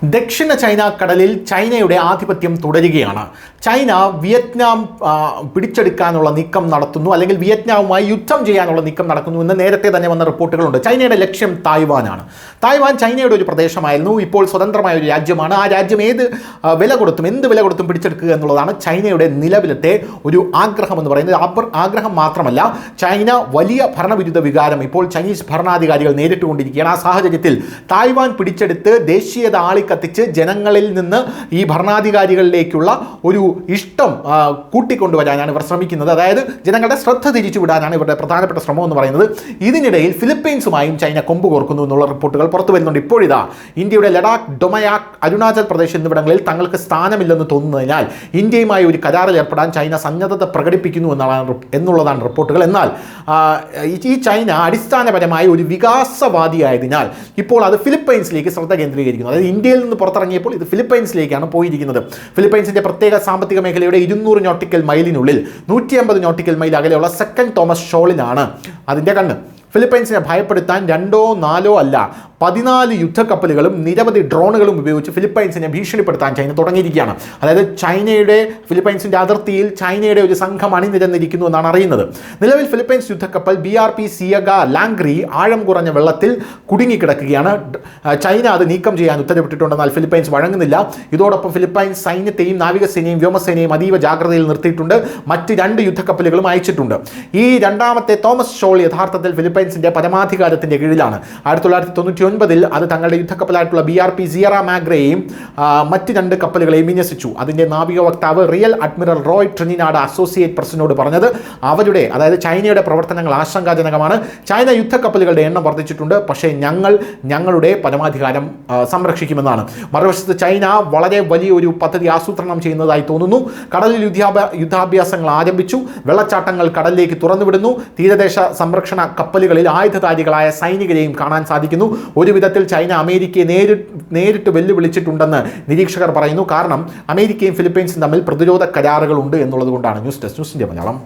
ദക്ഷിണ ചൈന കടലിൽ ചൈനയുടെ ആധിപത്യം തുടരുകയാണ്. ചൈന വിയറ്റ്നാം പിടിച്ചെടുക്കാനുള്ള നീക്കം നടത്തുന്നു, അല്ലെങ്കിൽ വിയറ്റ്നാമുമായി യുദ്ധം ചെയ്യാനുള്ള നീക്കം നടക്കുന്നു എന്ന് നേരത്തെ തന്നെ വന്ന റിപ്പോർട്ടുകളുണ്ട്. ചൈനയുടെ ലക്ഷ്യം തായ്വാനാണ്. തായ്വാൻ ചൈനയുടെ ഒരു പ്രദേശമായിരുന്നു, ഇപ്പോൾ സ്വതന്ത്രമായ ഒരു രാജ്യമാണ്. ആ രാജ്യം എന്ത് വില കൊടുത്തും പിടിച്ചെടുക്കുക എന്നുള്ളതാണ് ചൈനയുടെ നിലവിലത്തെ ഒരു ആഗ്രഹം എന്ന് പറയുന്നത്. ആഗ്രഹം മാത്രമല്ല, ചൈന വലിയ ഭരണവിരുദ്ധ വികാരം ഇപ്പോൾ ചൈനീസ് ഭരണാധികാരികൾ നേരിട്ടുകൊണ്ടിരിക്കുകയാണ്. ആ സാഹചര്യത്തിൽ തായ്വാൻ പിടിച്ചെടുത്ത് ദേശീയത കത്തിച്ച് ജനങ്ങളിൽ നിന്ന് ഈ ഭരണാധികാരികളിലേക്കുള്ള ഒരു ഇഷ്ടം കൂട്ടിക്കൊണ്ടുവരാനാണ് ഇവർ ശ്രമിക്കുന്നത്. അതായത് ജനങ്ങളുടെ ശ്രദ്ധ തിരിച്ചുവിടാനാണ് ഇവരുടെ പ്രധാനപ്പെട്ട ശ്രമം എന്ന് പറയുന്നത്. ഇതിനിടയിൽ ഫിലിപ്പൈൻസുമായും ചൈന കൊമ്പ് കോർക്കുന്നു എന്നുള്ള റിപ്പോർട്ടുകൾ പുറത്തു വരുന്നുണ്ട്. ഇപ്പോഴിതാ ഇന്ത്യയുടെ ലഡാക്ക്, ഡൊമയാക്ക്, അരുണാചൽ പ്രദേശ് എന്നിവിടങ്ങളിൽ തങ്ങൾക്ക് സ്ഥാനമില്ലെന്ന് തോന്നുന്നതിനാൽ ഇന്ത്യയുമായി ഒരു കരാറിൽ ഏർപ്പെടാൻ ചൈന സന്നദ്ധത പ്രകടിപ്പിക്കുന്നു എന്നുള്ളതാണ് റിപ്പോർട്ടുകൾ. എന്നാൽ ഈ ചൈന അടിസ്ഥാനപരമായി ഒരു വികാസവാദിയായതിനാൽ ഇപ്പോൾ അത് ഫിലിപ്പൈൻസിലേക്ക് ശ്രദ്ധ കേന്ദ്രീകരിക്കുന്നു. അതായത് ഇന്ത്യയിൽ നിന്ന് പുറത്തിറങ്ങിയപ്പോൾ ഇത് ഫിലിപ്പൈൻസിലേക്കാണ് പോയിരിക്കുന്നത്. ഫിലിപ്പൈൻസിന്റെ പ്രത്യേക സാമ്പത്തിക മേഖലയുടെ 200 നോട്ടിക്കൽ മൈലിനുള്ളിൽ 150 നോട്ടിക്കൽ മൈൽ അകലെയുള്ള സെക്കൻഡ് തോമസ് ഷോളിലാണ് അതിൻ്റെ കണ്ണ്. ഫിലിപ്പൈൻസിനെ ഭയപ്പെടുത്താൻ 2 or 4 അല്ല 14 യുദ്ധക്കപ്പലുകളും നിരവധി ഡ്രോണുകളും ഉപയോഗിച്ച് ഫിലിപ്പൈൻസിനെ ഭീഷണിപ്പെടുത്താൻ ചൈന തുടങ്ങിയിരിക്കുകയാണ്. അതായത് ഫിലിപ്പൈൻസിൻ്റെ അതിർത്തിയിൽ ചൈനയുടെ ഒരു സംഘം അണിനിരന്നിരിക്കുന്നു എന്നാണ് അറിയുന്നത്. നിലവിൽ ഫിലിപ്പൈൻസ് യുദ്ധക്കപ്പൽ BRP സിയഗ ലാംഗ്രി ആഴം കുറഞ്ഞ വെള്ളത്തിൽ കുടുങ്ങിക്കിടക്കുകയാണ്. ചൈന അത് നീക്കം ചെയ്യാൻ ഉത്തരവിട്ടിട്ടുണ്ടെന്നാൽ ഫിലിപ്പൈൻസ് വഴങ്ങുന്നില്ല. ഇതോടൊപ്പം ഫിലിപ്പൈൻസ് സൈന്യത്തെയും നാവികസേനയും വ്യോമസേനയും അതീവ ജാഗ്രതയിൽ നിർത്തിയിട്ടുണ്ട്. മറ്റ് 2 യുദ്ധക്കപ്പലുകളും അയച്ചിട്ടുണ്ട്. ഈ രണ്ടാമത്തെ തോമസ് ഷോൾ യഥാർത്ഥത്തിൽ ഫിലിപ്പൈൻസിന്റെ പരമാധികാരത്തിന്റെ കീഴിലാണ്. 1999 അത് തങ്ങളുടെ യുദ്ധക്കപ്പലായിട്ടുള്ള BRP സിയറ മാഗ്രയെയും മറ്റ് 2 കപ്പലുകളെയും വിന്യസിച്ചു. അതിൻ്റെ നാവിക വക്താവ് rear admiral Roy Trinidad associated പ്രസിനോട് പറഞ്ഞത് അവരുടെ, അതായത് ചൈനയുടെ പ്രവർത്തനങ്ങൾ ആശങ്കാജനകമാണ്. ചൈന യുദ്ധക്കപ്പലുകളുടെ എണ്ണം വർദ്ധിച്ചിട്ടുണ്ട്, പക്ഷേ ഞങ്ങളുടെ പരമാധികാരം സംരക്ഷിക്കുമെന്നാണ്. മറുവശത്ത് ചൈന വളരെ വലിയൊരു പദ്ധതി ആസൂത്രണം ചെയ്യുന്നതായി തോന്നുന്നു. കടലിൽ യുദ്ധാഭ്യാസങ്ങൾ ആരംഭിച്ചു. വെള്ളച്ചാട്ടങ്ങൾ കടലിലേക്ക് തുറന്നുവിടുന്നു. തീരദേശ സംരക്ഷണ കപ്പലുകളിൽ ആയുധധാരികളായ സൈനികരെയും കാണാൻ സാധിക്കുന്നു. ഒരു വിധത്തിൽ ചൈന അമേരിക്കയെ നേരിട്ട് വെല്ലുവിളിച്ചിട്ടുണ്ടെന്ന് നിരീക്ഷകർ പറയുന്നു. കാരണം അമേരിക്കയും ഫിലിപ്പൈൻസും തമ്മിൽ പ്രതിരോധ കരാറുകളുണ്ട് എന്നുള്ളത് കൊണ്ടാണ്. News desk, news India Malayalam.